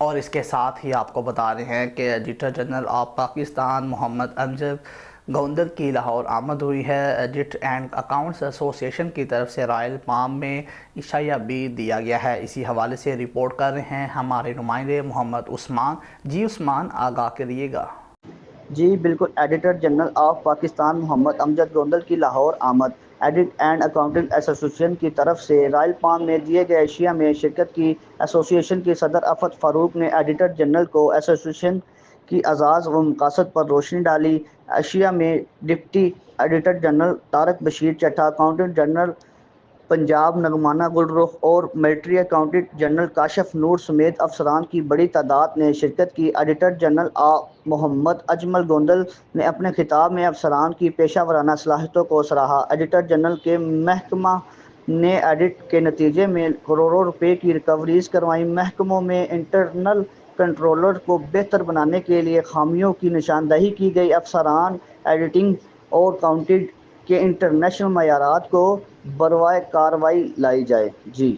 اور اس کے ساتھ ہی آپ کو بتا رہے ہیں کہ ایڈیٹر جنرل آف پاکستان محمد امجد گوندل کی لاہور آمد ہوئی ہے۔ ایڈٹ اینڈ اکاؤنٹس ایسوسی ایشن کی طرف سے رائل پام میں عشائیہ بھی دیا گیا ہے۔ اسی حوالے سے رپورٹ کر رہے ہیں ہمارے نمائندے محمد عثمان۔ جی عثمان، آگاہ کریے گا۔ جی بالکل، ایڈیٹر جنرل آف پاکستان محمد امجد گوندل کی لاہور آمد۔ ایڈٹ اینڈ اکاؤنٹنٹ ایسوسی ایشن کی طرف سے رائل پام میں دیے گئے عشیہ میں شرکت کی۔ ایسوسی ایشن کے صدر افت فاروق نے ایڈیٹر جنرل کو ایسوسی ایشن کی اعزاز و مقاصد پر روشنی ڈالی۔ عشیہ میں deputy auditor general Tariq Bashir Chattha, accountant general Punjab نگمانہ گل رخ اور military accountant general Kashif Noor سمیت افسران کی بڑی تعداد نے شرکت کی۔ ایڈیٹر جنرل محمد اجمل گوندل نے اپنے خطاب میں افسران کی پیشہ ورانہ صلاحیتوں کو سراہا۔ ایڈیٹر جنرل کے محکمہ نے ایڈٹ کے نتیجے میں کروڑوں روپے کی ریکوریز کروائیں۔ محکموں میں انٹرنل کنٹرول کو بہتر بنانے کے لیے خامیوں کی نشاندہی کی گئی۔ افسران ایڈیٹنگ اور اکاؤنٹنگ کے انٹرنیشنل معیارات کو بروئے کارروائی لائی جائے۔ جی